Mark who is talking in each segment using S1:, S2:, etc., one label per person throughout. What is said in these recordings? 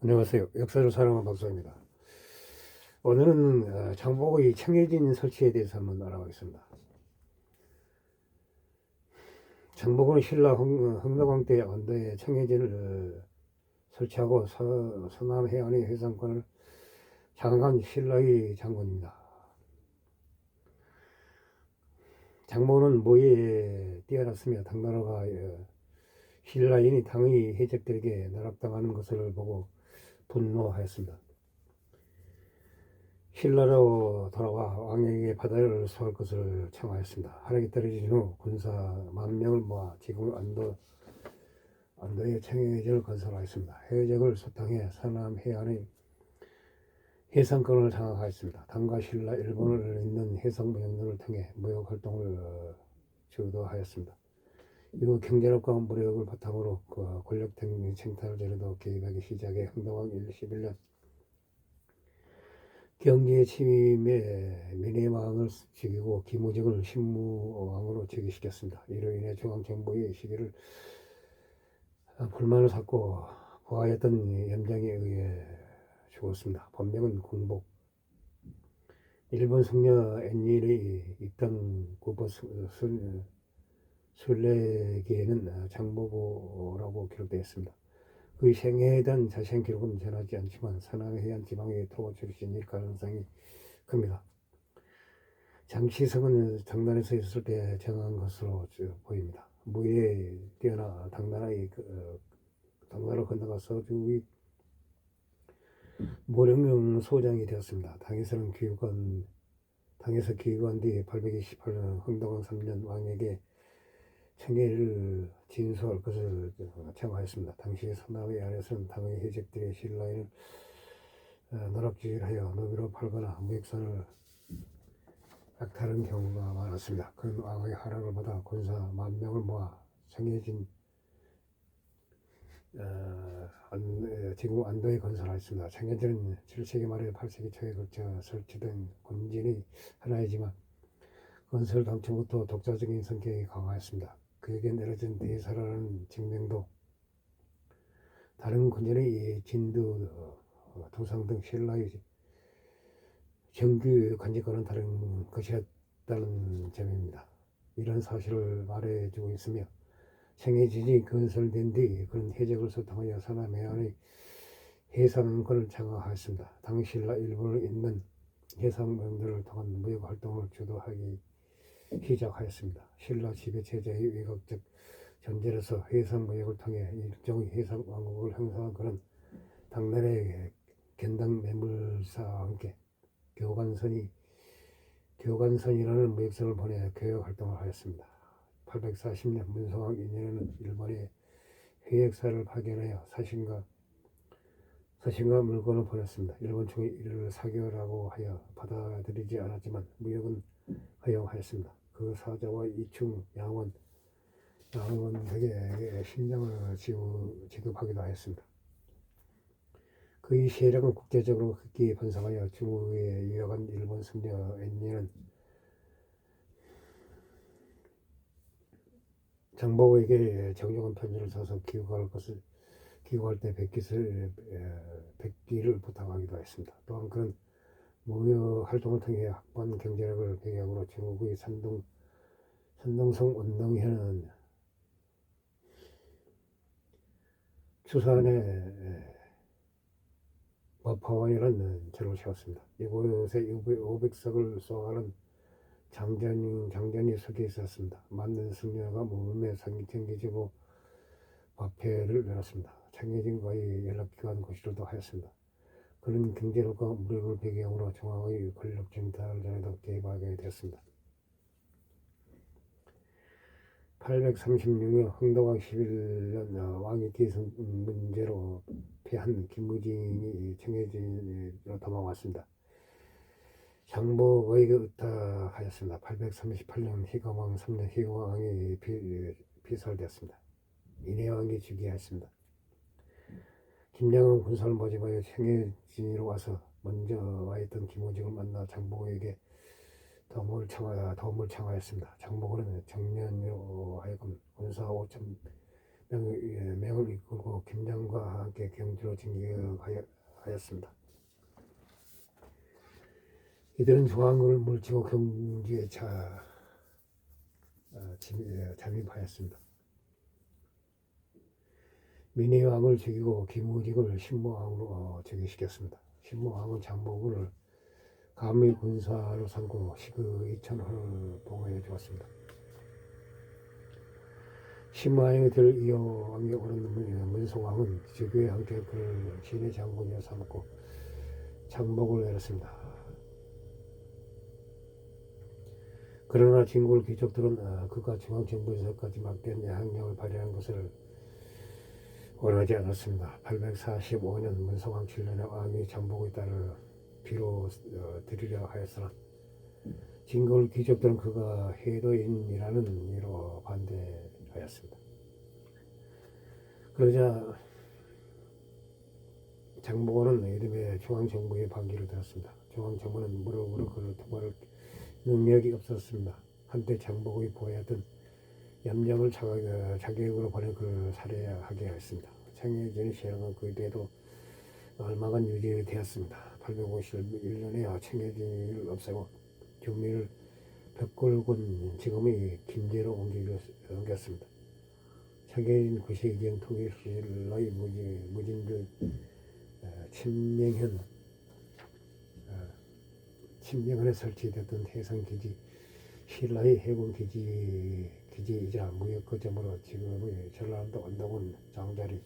S1: 안녕하세요. 역사를 사랑하는 박사입니다. 오늘은 장보고의 청해진 설치에 대해서 한번 알아보겠습니다. 장보고는 신라 흥덕왕 때 언도에 청해진을 설치하고 서남 해안의 해상권을 장악한 신라의 장군입니다. 장보고는 모의에 뛰어났으며 당나라가 신라인이 당의 해적들에게 나락당하는 것을 보고 분노하였습니다. 신라로 돌아와 왕에게 바다를 수할 것을 청하였습니다. 하락이 떨어진 후 군사 10,000명을 모아 지금 안도에 청해진을 건설하였습니다. 해적을 소탕해 서남 해안의 해상권을 장악하였습니다. 당과 신라, 일본을 잇는 해상 무역로를 통해 무역 활동을 주도하였습니다. 이후 경제력과 무력을 바탕으로 권력 쟁탈제로도 개입하기 시작해 흥덕왕 11년 경기의 침입에 민해왕을 죽이고 김우직을 신무왕으로 즉위시켰습니다. 이로 인해 중앙정부의 시기를 불만을 샀고 부하였던 염장에 의해 죽었습니다. 본명은 공복. 일본 승려 엔일의 입당 구보 순례기에는 장보고라고 기록되어 있습니다. 그의 생애에 대한 자세한 기록은 전하지 않지만 서남해안 지방의 토거 출신일 가능성이 큽니다. 장시성은 장단에서 있을 때 정한 것으로 보입니다. 무예에 뛰어나 당나라 건너가 서주의 모령령 소장이 되었습니다. 당에서 귀국한 뒤 828년 흥덕왕 3년 왕에게 청해를 진수할 것을 청하였습니다. 당시 서남의 안에서는 당의 해적들이 신라인을 노략질하여 노비로 팔거나 무역선을 약탈한 경우가 많았습니다. 그런 왕의 하락을 받아 군사 10,000명을 모아 청해진 지금 안도에 건설하였습니다. 청해진은 7세기 말에 8세기 초에 걸쳐 설치된 군진의 하나이지만 건설 당초부터 독자적인 성격이 강하였습니다. 그에게 내려진 대사라는 직명도 다른 군진의 진두, 두상 등 신라의 정규 간직과는 다른 것이었다는 점입니다. 이런 사실을 말해주고 있으며 청해진이 건설된 뒤 그런 해적을 소탕하여 서남해안의 해상권을 장악하였습니다. 당시 신라 일본을 잇는 해상무역들을 통한 무역 활동을 주도하기 시작하였습니다. 신라 지배체제의 외곽적 전제로서 해상무역을 통해 일종의 해상왕국을 형성한 그는 당나라의 견당 매물사와 함께 교관선이라는 무역선을 보내 교역 활동을 하였습니다. 840년 문성왕 2년에는 일본의 회역사를 파견하여 서신과 물건을 보냈습니다. 일본 측이 이를 사교라고 하여 받아들이지 않았지만 무역은 허용하였습니다. 그 사자와 이충 양원에게 신장을 지급하기도 하였습니다. 그의 세력은 국제적으로 극히 번성하여 중국에 유역한 일본 승려 엔리는 장보고에게 정중한 편지를 써서 귀국할 때 뵙기를 부탁하기도 했습니다. 또한 그는 무역 활동을 통해 확보한 경제력을 배경으로 중국의 산동성 운동회는 추산의 법화원이라는 절을 세웠습니다. 이곳에 500석을 쏘아하는 장전이 석에 있었습니다. 만든 승려가 몸에 챙기지고 화폐를 내놨습니다. 청해진과의 연락기관 고시로도 하였습니다. 그는 경제력과 무력을 배경으로 중앙의 권력 쟁탈전에도 개입하게 되었습니다. 836년 흥덕왕 11년 왕위 계승 문제로 패한 김무진이 청해진으로 도망왔습니다. 장보고에게 의탁하였습니다. 838년 희광왕 3년 희광왕이 피살되었습니다. 인해왕이 즉위하였습니다. 김양은 군사를 모집하여 청해진으로 와서 먼저 와있던 김우직을 만나 장보고에게 도움을 청하였습니다. 장보고는 정년으로 하여금 군사 5,000명을 명을 이끌고 김정과 함께 경주로 진격하였습니다. 이들은 중앙을 물치고 경주에 잠입하였습니다. 민의왕을 죽이고 김우직을 신무왕으로 즉위시켰습니다. 신무왕은 장보고를 감히 군사로 삼고 시그 이천을 봉하여 주었습니다. 신무왕이 될 이어 왕에 오른 문성왕은 즉위에 함께 그를 진의 장군이라 삼고 장복을 내렸습니다. 그러나 진골 귀족들은 그가 중앙정부에서까지 막대한 양령을 발휘한 것을 원하지 않았습니다. 845년 문성왕 7년에 왕이 장복의 딸을 비로 드리려 하였으나 진골 귀족들은 그가 해도인이라는 이유로 반대하였습니다. 그러자 장복은 이듬해 중앙정부의 반기를 들었습니다. 중앙정부는 무릎으로 그를 통과할 능력이 없었습니다. 한때 장복의 보호였던 얌전을 자격으로 보내 그를 살해하게 했습니다. 청해진의 시행은 그 뒤에도 얼마간 유지되었습니다. 851년에 청해진을 없애고 주민을 벽골군 지금의 김제로 옮겼습니다. 청해진 구시경 통일신라의 무진들 침명현에 설치됐던 해상기지 신라의 해군기지이자 무역거점으로 지금의 전라남도 언덕은 장자리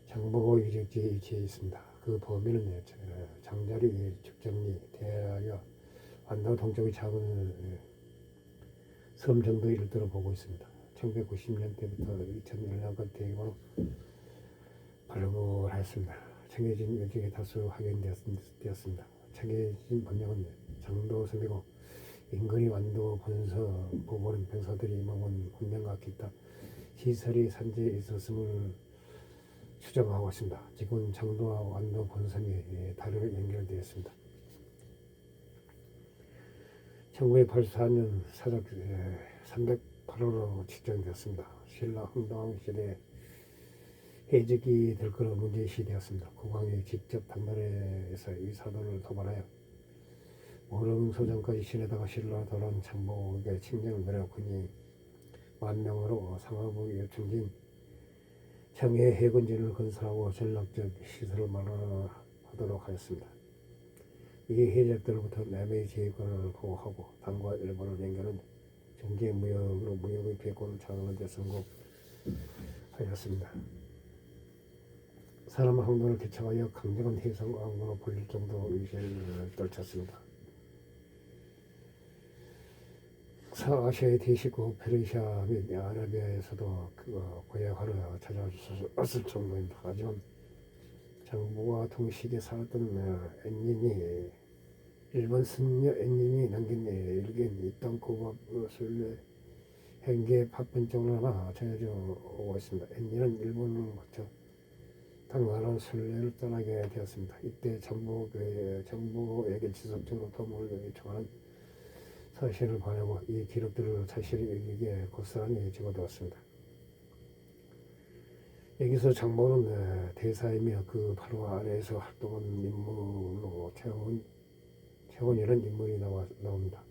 S1: 장보고 유적지에 위치해 있습니다. 그 범위는 장자리 축정리 대하여 안도 동쪽의 작은 섬 정도에 이르도록 보고 있습니다. 1990년 때부터 2001년까지 대규모로 발굴하였습니다. 청해진 유적에 다수 확인되었습니다. 청해진 번역은 장도섬이고 인근의 완도 본서 부분은 병사들이 머문 훈련과 기타 시설이 산지에 있었음을 추정하고 있습니다. 지금은 장도와 완도 본섬이 다르게 연결되었습니다. 1984년 사적 308호로 측정되었습니다. 신라 흥덕왕 시대에 해적이 될 것으로 문제시되었습니다. 국왕이 직접 당나라에서 이 사도를 도발하여 오릉소장까지 신에다가 신라 도란 장복의 칙령을 내려군이 10,000명으로 상하부 요충진 청해 해군진을 건설하고 전략적 시설을 마련하도록 하였습니다. 이 해적들로부터 남의 제권을 보호하고 당과 일본을 연결한 경제 무역으로 무역의 비권을 장악하는 데 성공하였습니다. 사람 항도를 개척하여 강력한 해상 항로로 벌릴 정도 위세를 떨쳤습니다. 서아시아의 대식국 페르시아 및 아라비아에서도 고약하러 찾아왔을 정도입니다. 하지만 장보와 동시기에 살았던 엔닌이 일본 승려 엔닌이 남긴 일기엔 이땅 고급 술래 행계 파편적으로나 전해져 오고 있습니다. 엔닌은 일본을 거쳐 당나라 순례를 떠나게 되었습니다. 이때 정부에게 지속적으로 도움을 요청하는 사실을 보내고 이 기록들을 자신의 일기에 고스란히 적어두었습니다. 여기서 장보는 대사이며 그 바로 아래에서 활동한 인물로 최원이라는 인물이 나옵니다.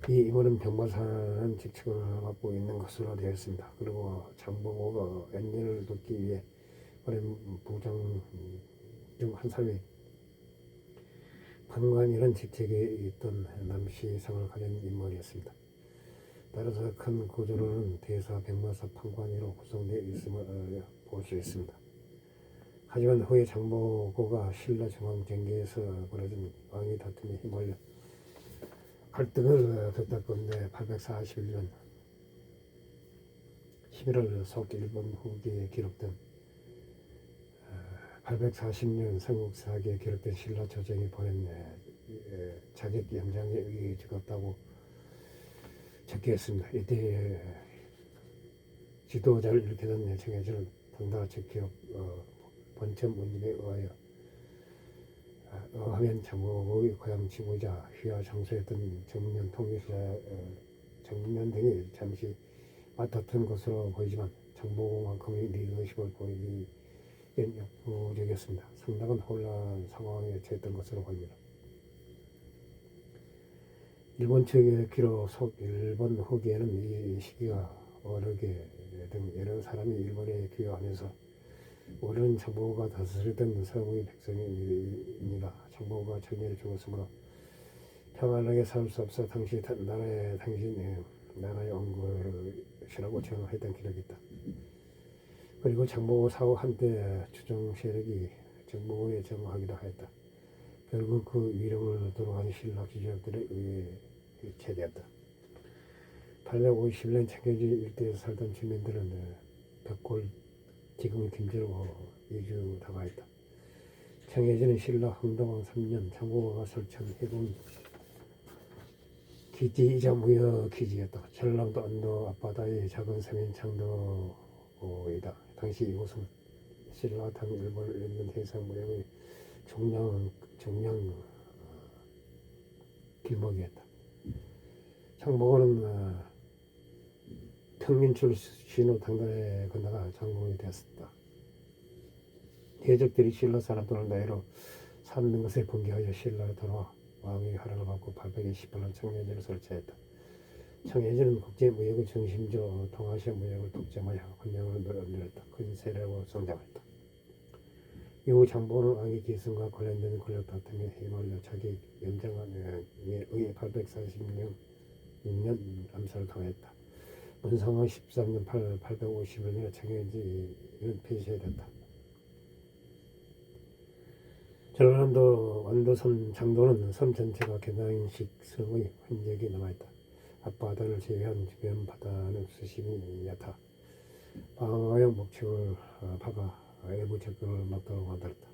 S1: 이 인물은 병마사라는 직책을 맡고 있는 것으로 되어 있습니다. 그리고 장보고가 엔진을 돕기 위해 어린 부장 중 한 사람이 판관이라는 직책에 있던 남시상을 가진 인물이었습니다. 따라서 큰 구조로는 대사, 병마사, 판관위로 구성되어 있음을 볼 수 있습니다. 하지만 후에 장보고가 신라 중앙정계에서 벌어진 왕위 다툼에 휘말려 갈등을 겪었건데 841년 11월 속 일본 후기에 기록된 840년 삼국사기에 기록된 신라 조정이 보낸 자객 연장에 의해 죽었다고 적혀있습니다. 이때 지도자를 일으키던 청해진은 당나라 측 기록 본청 문집에 의하여 하면 장보고의 고향 지구자 휘하 장소였던 정면 통일사 정면 등이 잠시 맡았던 것으로 보이지만 정보만큼의 리더십을 보이기엔 역부족이었습니다. 상당한 혼란 상황에 처했던 것으로 보입니다. 일본 측의 기록 일본 후기에는 이 시기가 어르게 등 여러 사람이 일본에 귀화하면서 우리는 정보가 다스리던 서구의 백성입니다. 정보가 청년에 죽었으므로 평안하게 살 수 없어 당시 나라에 온 것이라고 정했던 기록이 있다. 그리고 정보 사후 한때 추종 세력이 정보에 정하기도 하였다. 결국 그 위력을 돌아가는 신라 귀족들에 의해 해체되었다. 850년 청해지 일대에서 살던 주민들은 벽골 지금 김제로 이주당하였다. 청해지는 신라 흥덕왕 3년 정보가 설치한 해군 기지이자 무역 기지였다. 전라도 안도 앞바다의 작은 섬인 창도이다. 당시 이곳은 신라탕 일본을 잇는 해상 무역의 중량 길목이었다. 창복은 평민 출신으로 당단에 건너가 장군이 되었다. 해적들이 신라 사람들을 나이로 삼는 것에 분개하여 신라로 돌아와 왕의 허락을 받고 828년 청해지를 설치했다. 청해지는 국제무역의 중심지로 동아시아 무역을 독점하여 환경을 늘렸다. 큰 세력으로 성장했다. 이후 장보는 왕의 계승과 관련된 권력 다툼에 휘말려 자기 연장에 의해 846년 암살을 당했다. 문성왕 13년 851년에 청해지는 폐쇄됐다. 전라남도 완도섬 장도는 섬 전체가 개낭식 성의 흔적이 남아있다. 앞바다를 제외한 주변 바다는 수심이 얕아 방어용 목축을 박아 외부 접근을 막도록 만들었다.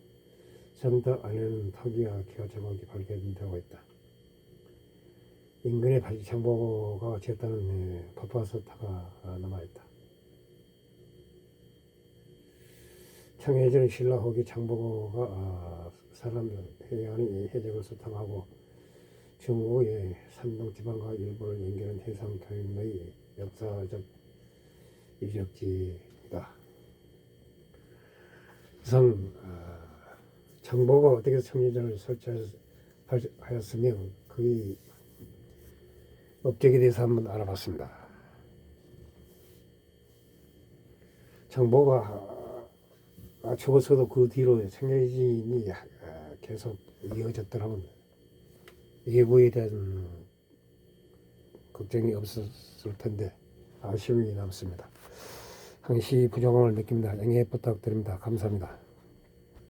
S1: 섬 안에는 터기와 기와 조각이 발견되고 있다. 인근에 장보고가 지었다는 파파스타가 남아있다. 청해지는 신라 후기 장보고가 사람들 해안의 해적을 수탐하고 중국의 산동 지방과 일본을 연결하는 해상 교역의 역사적 유적지이다. 우선 장보고가 어떻게 청해전을 설치하였으며 그의 업적에 대해서 한번 알아봤습니다. 장보고가 죽었어도 그 뒤로 청해진이 계속 이어졌더라면 예부에 대한 걱정이 없었을 텐데 아쉬움이 남습니다. 항시 부족함을 느낍니다. 양해 부탁드립니다. 감사합니다.